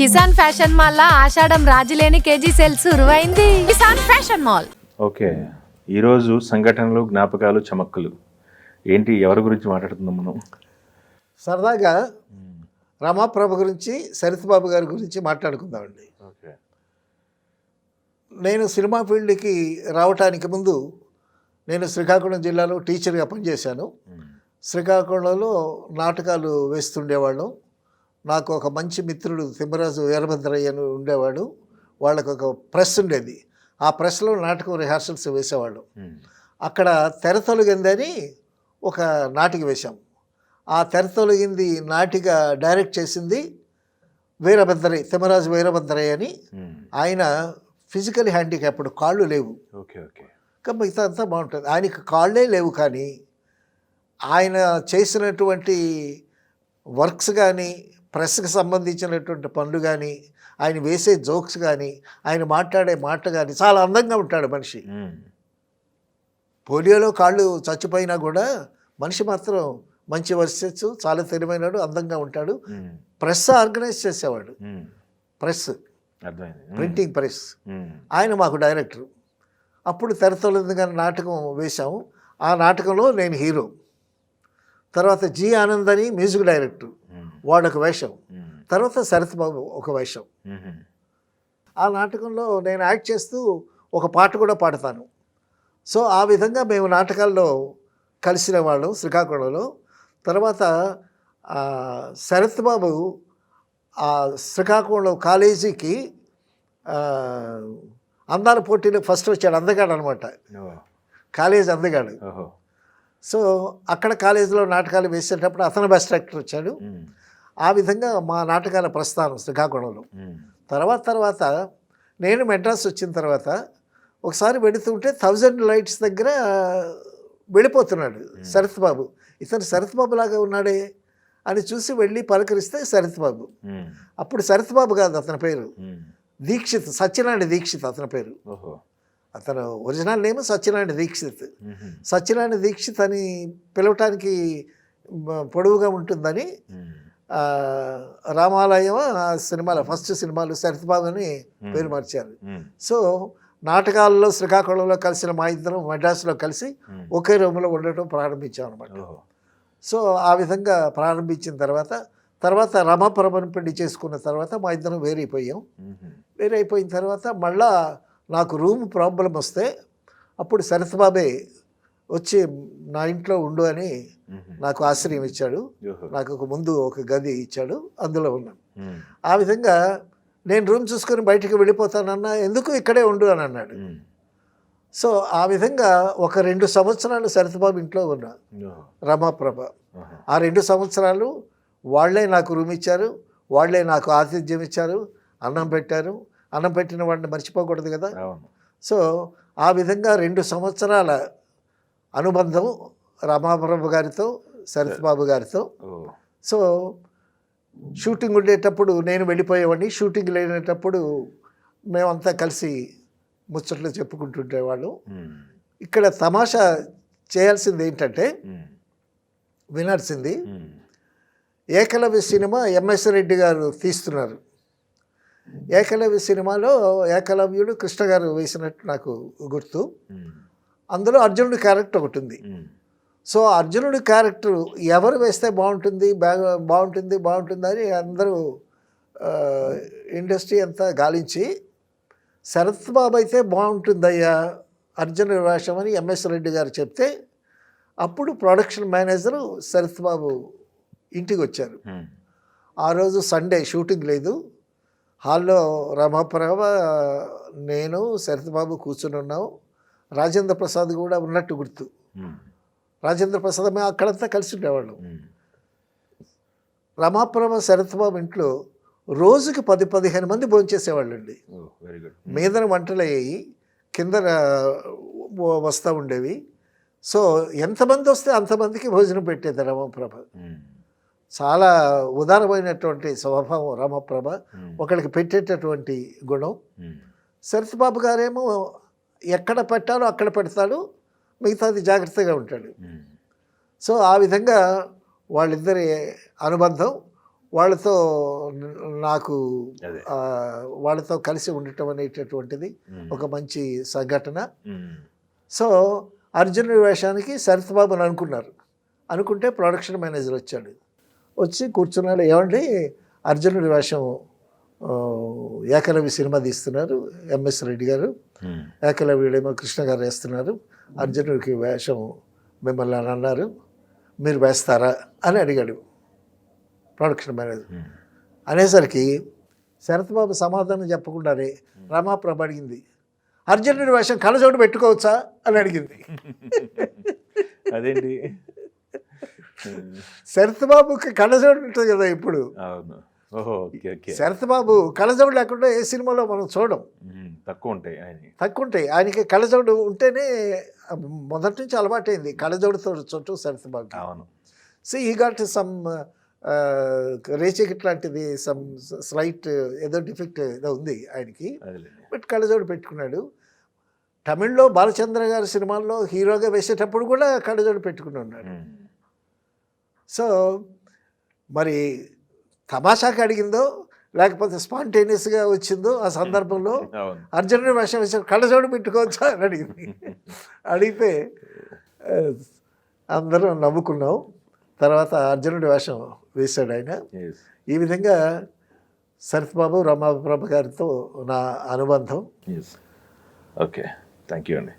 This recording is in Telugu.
కిసాన్ ఫ్యాషన్ మాల్ లా ఆషాఢం రాజులేని కేజీ సేల్ సురువైంది. Kisan fashion mall. ఓకే, ఈరోజు సంఘటనలు, జ్ఞాపకాలు, చమక్కులు ఏంటి, ఎవరి గురించి మాట్లాడుతున్నాం మనం? సరదాగా రమాప్రభ గురించి, సరిత్ బాబు గారి గురించి మాట్లాడుకుందామండి. ఓకే, నేను సినిమా ఫీల్డ్కి రావటానికి ముందు నేను శ్రీకాకుళం జిల్లాలో టీచర్గా పనిచేశాను. శ్రీకాకుళంలో నాటకాలు వేస్తుండేవాళ్ళం. నాకు ఒక మంచి మిత్రుడు తిమ్మరాజు వీరభద్రయ్య అని ఉండేవాడు. వాళ్ళకు ఒక ప్రెస్ ఉండేది. ఆ ప్రెస్లో నాటకం రిహార్సల్స్ వేసేవాళ్ళం. అక్కడ తెర తొలగిందని ఒక నాటిక వేశాం. ఆ తెర తొలగింది నాటిక డైరెక్ట్ చేసింది వీరభద్రయ్య, తిమ్మరాజు వీరభద్రయ్య అని. ఆయన ఫిజికల్ హ్యాండిక్యాప్డ్, కాళ్ళు లేవు. ఓకే ఓకే, ఇంకా మిగతా అంతా బాగుంటుంది. ఆయనకి కాళ్ళే లేవు, కానీ ఆయన చేసినటువంటి వర్క్స్ కానీ, ప్రెస్కి సంబంధించినటువంటి పనులు కానీ, ఆయన వేసే జోక్స్ కానీ, ఆయన మాట్లాడే మాట కానీ చాలా అందంగా ఉంటాడు మనిషి. పోలియోలో కాళ్ళు చచ్చిపోయినా కూడా మనిషి మాత్రం మంచి వర్సెస్, చాలా తెలివైనడు, అందంగా ఉంటాడు. ప్రెస్ ఆర్గనైజ్ చేసేవాడు, ప్రెస్ ప్రింటింగ్ ప్రెస్. ఆయన మాకు డైరెక్టర్. అప్పుడు తెరతొలగిందిగా నాటకం వేశాము. ఆ నాటకంలో నేను హీరో. తర్వాత జి ఆనంద్ అని మ్యూజిక్ డైరెక్టర్, వాడొక వేషం. తర్వాత శరత్ బాబు ఒక వేషం. ఆ నాటకంలో నేను యాక్ట్ చేస్తూ ఒక పాట కూడా పాడతాను. సో ఆ విధంగా మేము నాటకాల్లో కలిసిన వాళ్ళం శ్రీకాకుళంలో. తర్వాత శరత్ బాబు ఆ శ్రీకాకుళం కాలేజీకి అందాల పోటీలో ఫస్ట్ వచ్చాడు. అందగాడు అనమాట, కాలేజ్ అందగాడు. సో అక్కడ కాలేజీలో నాటకాలు వేసేటప్పుడు అతను బెస్ట్ యాక్టర్ వచ్చాడు. ఆ విధంగా మా నాటకాల ప్రస్థానం శ్రీకాకుళంలో. తర్వాత నేను మెడ్రాస్ వచ్చిన తర్వాత ఒకసారి వెళుతుంటే 1000 లైట్స్ దగ్గర వెళ్ళిపోతున్నాడు శరత్ బాబు. ఇతను శరత్ బాబు లాగా ఉన్నాడే అని చూసి వెళ్ళి పలకరిస్తే శరత్ బాబు. అప్పుడు శరత్ బాబు కాదు అతని పేరు, దీక్షిత్, సత్యనారాయణ దీక్షిత్ అతని పేరు. అతను ఒరిజినల్ నేమ్ సత్యనారాయణ దీక్షిత్. సత్యనారాయణ దీక్షిత్ అని పిలవటానికి పొడవుగా ఉంటుందని రామాలయం సినిమాలో ఫస్ట్ సినిమాలు శరత్ బాబు అని పేరు మార్చారు. సో నాటకాలలో శ్రీకాకుళంలో కలిసిన మా ఇద్దరం మద్రాసులో కలిసి ఒకే రూమ్లో ఉండటం ప్రారంభించాం అనమాట. సో ఆ విధంగా ప్రారంభించిన తర్వాత రమాప్రభను పెళ్లి చేసుకున్న తర్వాత మా ఇద్దరం వేరైపోయాం. వేరైపోయిన తర్వాత మళ్ళా నాకు రూమ్ ప్రాబ్లం వస్తే అప్పుడు శరత్ బాబే వచ్చి నా ఇంట్లో ఉండు అని నాకు ఆశ్రయం ఇచ్చాడు. నాకు ముందు ఒక గది ఇచ్చాడు, అందులో ఉన్నాను. ఆ విధంగా నేను రూమ్ చూసుకొని బయటికి వెళ్ళిపోతానన్నా, ఎందుకు ఇక్కడే ఉండు అని అన్నాడు. సో ఆ విధంగా ఒక 2 సంవత్సరాలు శరత్ బాబు ఇంట్లో ఉన్నా, రమాప్రభ. ఆ 2 సంవత్సరాలు వాళ్ళే నాకు రూమ్ ఇచ్చారు, వాళ్ళే నాకు ఆతిథ్యం ఇచ్చారు, అన్నం పెట్టారు. అన్నం పెట్టిన వాడిని మర్చిపోకూడదు కదా. సో ఆ విధంగా 2 సంవత్సరాల అనుబంధం రమాప్రభ గారితో, శరత్ బాబు గారితో. సో షూటింగ్ ఉండేటప్పుడు నేను వెళ్ళిపోయేవాడిని, షూటింగ్ లేనప్పుడు మేమంతా కలిసి ముచ్చట్లు చెప్పుకుంటుండేవాళ్ళం. ఇక్కడ తమాషా చేయాల్సింది ఏంటంటే, వినాల్సింది, ఏకలవ్య సినిమా ఎంఎస్ రెడ్డి గారు తీస్తున్నారు. ఏకలవ్య సినిమాలో ఏకలవ్యుడు కృష్ణ గారు వేసినట్టు నాకు గుర్తు. అందులో అర్జునుడి క్యారెక్టర్ ఒకటి ఉంది. సో అర్జునుడి క్యారెక్టర్ ఎవరు వేస్తే బాగుంటుంది అని అందరూ ఇండస్ట్రీ అంతా గాలించి, శరత్ బాబు అయితే బాగుంటుందయ్యా అర్జునుడి వేషం అని ఎంఎస్ రెడ్డి గారు చెప్తే, అప్పుడు ప్రొడక్షన్ మేనేజరు శరత్ బాబు ఇంటికి వచ్చారు. ఆ రోజు సండే, షూటింగ్ లేదు. హాల్లో రమాప్రభ, నేను, శరత్ బాబు కూర్చుని ఉన్నాం. రాజేంద్ర ప్రసాద్ కూడా ఉన్నట్టు గుర్తు. రాజేంద్ర ప్రసాద్ మేము అక్కడంతా కలిసి ఉండేవాళ్ళం. రమాప్రభ శరత్ బాబు ఇంట్లో రోజుకి 10-15 మంది భోంచేసేవాళ్ళు అండి. మీదన వంటలు అయ్యాయి, కింద వస్తూ ఉండేవి. సో ఎంతమంది వస్తే అంతమందికి భోజనం పెట్టేది రమాప్రభ. చాలా ఉదారమైనటువంటి స్వభావం రమాప్రభ, ఒకరికి పెట్టేటటువంటి గుణం. శరత్ బాబు గారేమో ఎక్కడ పెట్టాలో అక్కడ పెడతాడు, మిగతాది జాగ్రత్తగా ఉంటాడు. సో ఆ విధంగా వాళ్ళిద్దరి అనుబంధం వాళ్ళతో నాకు అదే. వాళ్ళతో కలిసి ఉండటం అనేటటువంటిది ఒక మంచి సంఘటన. మ్మ్. సో అర్జునుడి వేషానికి శరత్ బాబుని అనుకుంటే ప్రొడక్షన్ మేనేజర్ వచ్చాడు. వచ్చి కూర్చున్నాడు, ఏమండి అర్జునుడి వేషం ఏకలవ్య సినిమా తీస్తున్నారు ఎంఎస్ రెడ్డి గారు, మ్మ్. ఏకలవ్యుడేమో కృష్ణ గారు వేస్తున్నారు, అర్జునుడికి వేషం మిమ్మల్ని అని అన్నారు, మీరు వేస్తారా అని అడిగాడు ప్రొడక్షన్ మేనేజర్. మ్మ్. అనేసరికి శరత్ బాబు సమాధానం చెప్పకుండానే రమాప్రభ అడిగింది, అర్జునుడి వేషం కళ్ళజోడు పెట్టుకోవచ్చా అని అడిగింది. అదేంటి? శరత్ బాబుకి కళ్ళజోడు ఉంటుంది కదా ఇప్పుడు. అవును. ఓహో, ఓకే ఓకే. శరత్ బాబు కళ్ళజోడు లేకుండా ఏ సినిమాలో మనం చూడం, మ్మ్. తక్కువ ఉంటాయి ఆయన. తక్కువ ఉంటాయి. ఆయనకి కళ్ళజోడు ఉంటేనే మొదటి నుంచి అలవాటైంది కళ్ళజోడుతో చుట్టూ శరత్ బాబు. అవును. సో ఈ గాట్ సమ్ రేచకిట్ లాంటిది, సమ్ స్లైట్ ఏదో డిఫెక్ట్ ఏదో ఉంది ఆయనకి, అదేలేండి. బట్ కళ్ళజోడు పెట్టుకున్నాడు. తమిళ్లో బాలచంద్ర గారి సినిమాల్లో హీరోగా వేసేటప్పుడు కూడా కళ్ళజోడు పెట్టుకుని ఉన్నాడు. మ్మ్. సో మరి తమాషాకి అడిగిందో లేకపోతే స్పాంటేనియస్గా వచ్చిందో ఆ సందర్భంలో అవును. అర్జునుడి వేషం వేసాడు, కళ్ళజోడు పెట్టుకోవచ్చా అని అడిగింది. అడిగితే అందరం నవ్వుకున్నాం. తర్వాత అర్జునుడి వేషం వేశాడు ఆయన. Yes. ఈ విధంగా శరత్ బాబు రమాప్రభ గారితో నా అనుబంధం. Yes. ఓకే, థ్యాంక్ యూ అండి.